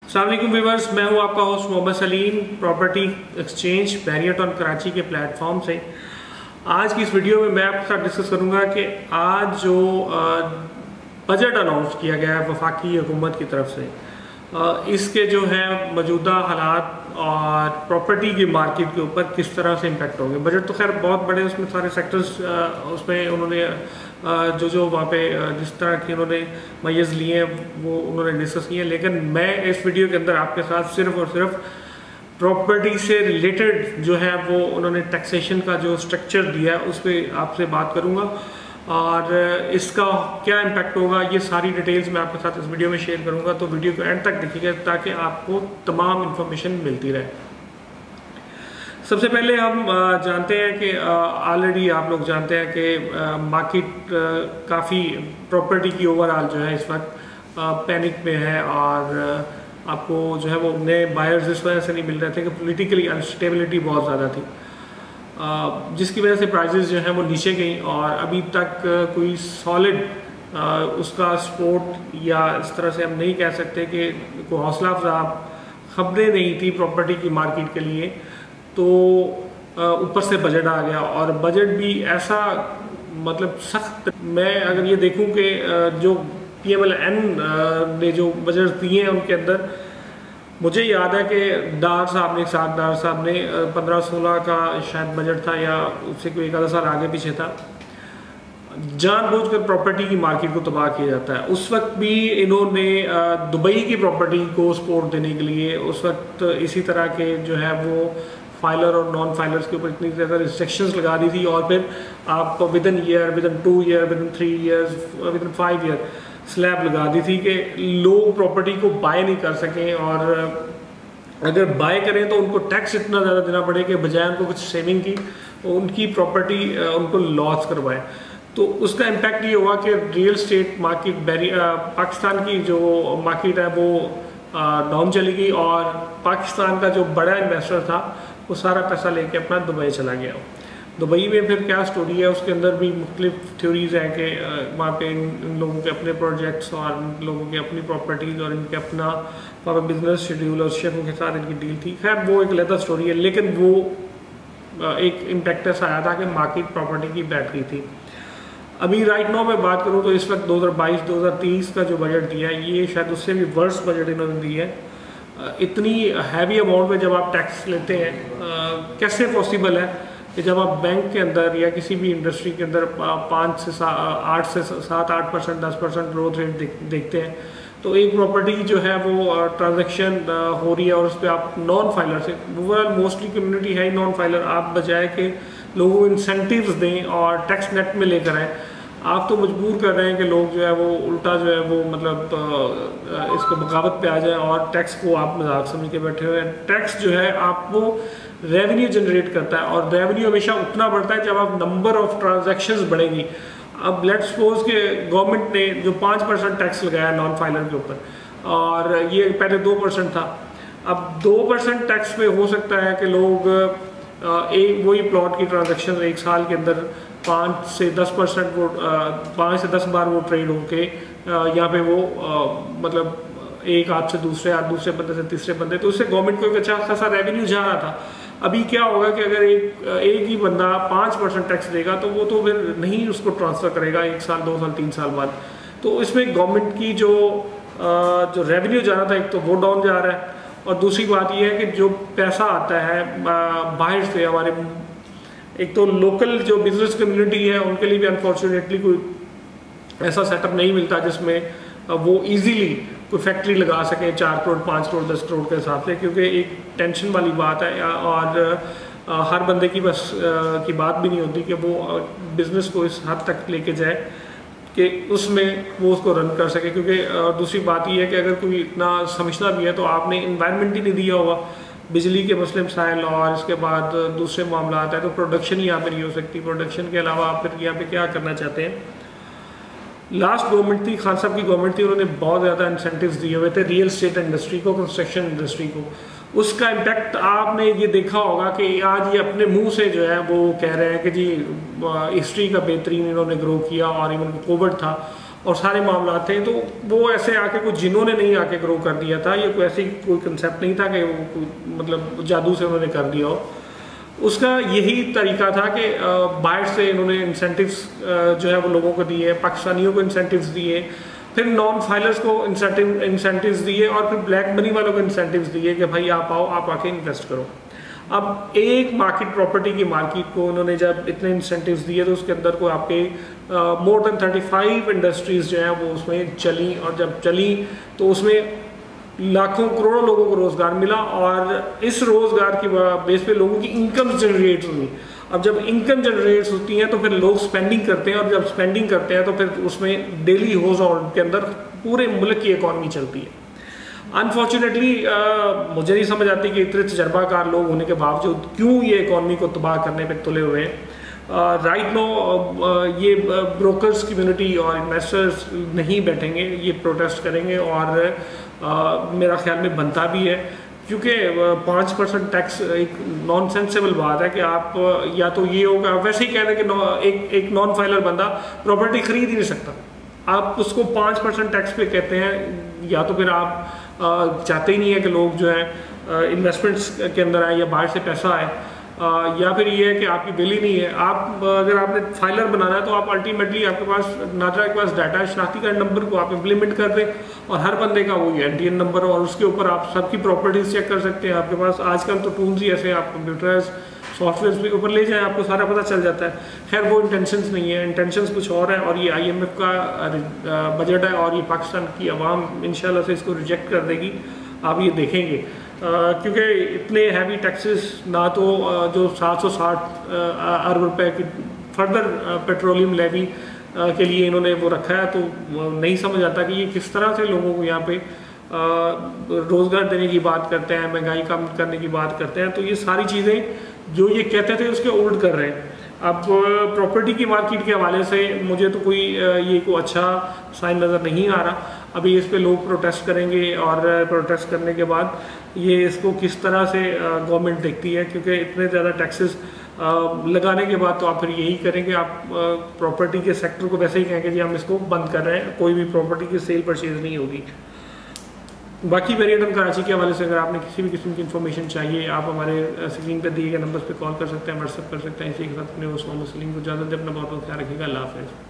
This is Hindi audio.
अस्सलाम वालेकुम व्यूअर्स, मैं हूं आपका host Mohammad Salim property exchange Marriott on Karachi के प्लेटफॉर्म से। आज की इस वीडियो में मैं आपके साथ डिस्कस करूंगा कि आज जो बजट अनाउंस किया गया है वफाकी हुकूमत की तरफ से, इसके जो है मौजूदा हालात और प्रॉपर्टी की मार्केट के ऊपर किस तरह से इम्पेक्ट होंगे। बजट तो खैर बहुत बड़े, उसमें सारे सेक्टर्स उसमें उन्होंने जो वहाँ पे जिस तरह की उन्होंने मैयज़ लिए हैं वो उन्होंने डिस्कस किए हैं, लेकिन मैं इस वीडियो के अंदर आपके साथ सिर्फ और सिर्फ प्रॉपर्टी से रिलेटेड जो है वो उन्होंने टैक्सेशन का जो स्ट्रक्चर दिया है उस पर आपसे बात करूँगा और इसका क्या इम्पैक्ट होगा, ये सारी डिटेल्स मैं आपके साथ इस वीडियो में शेयर करूँगा। तो वीडियो को एंड तक देखिएगा ताकि आपको तमाम इन्फॉर्मेशन मिलती रहे। सबसे पहले हम जानते हैं कि ऑलरेडी आप लोग जानते हैं कि मार्केट काफ़ी प्रॉपर्टी की ओवरऑल जो है इस वक्त पैनिक में है और आपको जो है वो नए बायर्स इस वजह से नहीं मिल रहे थे कि पॉलिटिकली अनस्टेबिलिटी बहुत ज़्यादा थी, जिसकी वजह से प्राइसेस जो हैं वो नीचे गई और अभी तक कोई सॉलिड उसका सपोर्ट या इस तरह से हम नहीं कह सकते कि कोई हौसला अफजा खबरें नहीं थी प्रॉपर्टी की मार्केट के लिए। तो ऊपर से बजट आ गया और बजट भी ऐसा मतलब सख्त, मैं अगर ये देखूं कि जो PMLN ने जो बजट दिए हैं उनके अंदर मुझे याद है कि डार साहब ने 15-16 का शायद बजट था या उससे कोई 1 आधा साल आगे पीछे था, जानबूझकर प्रॉपर्टी की मार्केट को तबाह किया जाता है। उस वक्त भी इन्होंने दुबई की प्रॉपर्टी को सपोर्ट देने के लिए उस वक्त इसी तरह के जो है वो फाइलर और नॉन फाइलर्स के ऊपर इतनी ज़्यादा रिस्ट्रिक्शंस लगा दी थी और फिर आप within year, within 2 year, within 3 years, within 5 year slab लगा दी थी कि लोग प्रॉपर्टी को बाय नहीं कर सकें और अगर बाय करें तो उनको टैक्स इतना ज़्यादा देना पड़े कि बजाय उनको कुछ सेविंग की उनकी प्रॉपर्टी उनको लॉस करवाए। तो उसका इम्पैक्ट ये हुआ कि रियल स्टेट मार्केट पाकिस्तान की जो मार्केट है वो डाउन चली गई और पाकिस्तान का जो बड़ा इन्वेस्टर था वो सारा पैसा लेके अपना दुबई चला गया। दुबई में फिर क्या स्टोरी है, उसके अंदर भी मुख्तलिफ थ्योरीज हैं कि वहाँ पे इन लोगों के अपने प्रोजेक्ट्स और इन लोगों की अपनी प्रॉपर्टीज़ और इनके अपना बिजनेस शेड्यूल और शेखों के साथ इनकी डील थी। खैर वो एक अलग स्टोरी है, लेकिन वो एक इम्पैक्ट ऐसा आया था कि मार्केट प्रॉपर्टी की बैठ गई थी। अभी राइट नाउ मैं बात करूँ तो इस वक्त 2022-2023 का जो बजट दिया है ये शायद उससे भी वर्स्ट बजट इन्होंने दिया है। इतनी हैवी अमाउंट में जब आप टैक्स लेते हैं, कैसे पॉसिबल है कि जब आप बैंक के अंदर या किसी भी इंडस्ट्री के अंदर 8 से 7-8%, 10% ग्रोथ रेट देखते हैं, तो एक प्रॉपर्टी जो है वो ट्रांजैक्शन हो रही है और उस पर आप नॉन फाइलर से, ओवरऑल मोस्टली कम्युनिटी है ही नॉन फाइलर, आप बजाय के लोगों को इंसेंटिव्स दें और टैक्स नेट में लेकर आएँ, आप तो मजबूर कर रहे हैं कि लोग जो है वो उल्टा जो है वो मतलब इसको बगावत पे आ जाए और टैक्स को आप मजाक समझ के बैठे हुए हैं। टैक्स जो है आपको रेवेन्यू जनरेट करता है और रेवेन्यू हमेशा उतना बढ़ता है जब आप नंबर ऑफ ट्रांजैक्शंस बढ़ेंगी। अब लेट्स सपोज कि गवर्नमेंट ने जो 5% टैक्स लगाया नॉन फाइलर के ऊपर और ये पहले 2% था, अब 2% टैक्स पे हो सकता है कि लोग एक वही प्लॉट की ट्रांजैक्शन एक साल के अंदर 5 से 10% वो 5 से 10 बार वो ट्रेड होके यहाँ पे वो मतलब एक हाथ से दूसरे हाथ, दूसरे बंदे से तीसरे बंदे, तो उससे गवर्नमेंट को एक अच्छा खासा रेवेन्यू जा रहा था। अभी क्या होगा कि अगर एक ही बंदा 5% टैक्स देगा तो वो तो फिर नहीं उसको ट्रांसफ़र करेगा 1 साल, 2 साल, 3 साल बाद। तो इसमें गवर्नमेंट की जो रेवेन्यू जा रहा था एक तो वो डाउन जा रहा है और दूसरी बात यह है कि जो पैसा आता है बाहर से हमारे, एक तो लोकल जो बिजनेस कम्युनिटी है उनके लिए भी अनफॉर्चुनेटली कोई ऐसा सेटअप नहीं मिलता जिसमें वो इजीली कोई फैक्ट्री लगा सके 4 करोड़, 5 करोड़, 10 करोड़ के हिसाब से, क्योंकि एक टेंशन वाली बात है और हर बंदे की बस की बात भी नहीं होती कि वो बिज़नेस को इस हद तक लेके जाए कि उसमें वो उसको रन कर सके। क्योंकि दूसरी बात ये है कि अगर कोई इतना समझना भी है तो आपने इन्वायरमेंट ही नहीं दिया होगा, बिजली के मसले मसाइल और इसके बाद दूसरे मामला आता है, तो प्रोडक्शन ही यहाँ पर नहीं हो सकती। प्रोडक्शन के अलावा आप फिर यहाँ पे क्या करना चाहते हैं। लास्ट गवर्नमेंट थी, खान साहब की गवर्नमेंट थी, उन्होंने बहुत ज़्यादा इंसेंटिव्स दिए हुए थे रियल स्टेट इंडस्ट्री को, कंस्ट्रक्शन इंडस्ट्री को। उसका इम्पैक्ट आपने ये देखा होगा कि आज ये अपने मुंह से जो है वो कह रहे हैं कि जी हिस्ट्री का बेहतरीन इन्होंने ग्रो किया और इवन कोविड था और सारे मामला थे। तो वो ऐसे आके कुछ जिन्होंने नहीं आके ग्रो कर दिया था, ये कोई ऐसी कोई कंसेप्ट नहीं था कि वो मतलब जादू से उन्होंने कर दिया हो। उसका यही तरीका था कि बाहर से इन्होंने इंसेंटिव्स जो है वो लोगों को दिए, पाकिस्तानियों को इंसेंटिव्स दिए, फिर नॉन फाइलर्स को इंसेंटिव्स दिए, और फिर ब्लैक मनी वालों को इंसेंटिव्स दिए कि भाई आप आओ, आप आके इन्वेस्ट करो। अब एक मार्केट, प्रॉपर्टी की मार्केट को उन्होंने जब इतने इंसेंटिव्स दिए तो उसके अंदर को आपके मोर देन 35 इंडस्ट्रीज जो हैं वो उसमें चली, और जब चली तो उसमें लाखों करोड़ों लोगों को रोज़गार मिला, और इस रोज़गार की बेस पे लोगों की इनकम जनरेट हुई। अब जब इनकम जनरेट होती हैं तो फिर लोग स्पेंडिंग करते हैं, और जब स्पेंडिंग करते हैं तो फिर उसमें डेली हाउस होल्ड के अंदर पूरे मुल्क की इकॉनमी चलती है। अनफॉर्चुनेटली मुझे नहीं समझ आती कि इतने तजर्बाकार लोग होने के बावजूद क्यों ये इकॉनमी को तबाह करने पे तुले हुए हैं। राइट नो ये ब्रोकर्स कम्युनिटी और इन्वेस्टर्स नहीं बैठेंगे, ये प्रोटेस्ट करेंगे, और मेरा ख्याल में बनता भी है, क्योंकि 5% टैक्स एक नॉन सेंसेबल बात है कि आप या तो ये होगा, वैसे ही कह रहे हैं कि एक नॉन फाइलर बंदा प्रॉपर्टी खरीद ही नहीं सकता, आप उसको 5% टैक्स पे कहते हैं। या तो फिर आप चाहते ही नहीं है कि लोग जो है इन्वेस्टमेंट्स के अंदर आए या बाहर से पैसा आए, या फिर ये है कि आपकी बिल ही नहीं है। आप अगर आपने फाइलर बनाना है तो आप अल्टीमेटली आपके पास नादरा के पास डाटा है, शनाख्ती कार्ड नंबर को आप इम्प्लीमेंट कर दें, और हर बंदे का वही एनटीएन नंबर, और उसके ऊपर आप सबकी प्रॉपर्टीज चेक कर सकते हैं। आपके पास आजकल तो टूल्स ही ऐसे, आप कंप्यूटर्स सॉफ्टवेयर के ऊपर ले जाएं, आपको सारा पता चल जाता है। खैर वो इंटेंशंस नहीं है, इंटेंशंस कुछ और है, और ये IMF का बजट है, और ये पाकिस्तान की आवाम इंशाल्लाह से इसको रिजेक्ट कर देगी, आप ये देखेंगे। क्योंकि इतने हैवी टैक्सेस ना तो जो 760 अरब रुपए की फर्दर पेट्रोलियम लेवी के लिए इन्होंने वो रखा है, तो नहीं समझ आता कि ये किस तरह से लोगों को यहाँ पे रोज़गार देने की बात करते हैं, महंगाई कम करने की बात करते हैं। तो ये सारी चीज़ें जो ये कहते थे उसके उल्ट कर रहे हैं। अब प्रॉपर्टी की मार्केट के हवाले से मुझे तो कोई ये कोई अच्छा साइन नज़र नहीं आ रहा। अभी इस पे लोग प्रोटेस्ट करेंगे, और प्रोटेस्ट करने के बाद ये इसको किस तरह से गवर्नमेंट देखती है, क्योंकि इतने ज़्यादा टैक्सेस लगाने के बाद तो आप फिर यही करेंगे, आप प्रॉपर्टी के सेक्टर को वैसे ही कहेंगे जी हम इसको बंद कर रहे हैं, कोई भी प्रॉपर्टी की सेल परचेज नहीं होगी। बाकी वेरिएंट ऑन कराची के हवाले से अगर आपने किसी भी किस्म की इन्फॉर्मेशन चाहिए, आप हमारे स्क्रीन पर दिए गए नंबर्स पे कॉल कर सकते हैं, व्हाट्सएप कर सकते हैं। इसी के साथ अपने उस मुस्लिम को इजाज़त दें, अपना बहुत बहुत ख्याल रखिएगा। अल्लाह हाफ़िज़।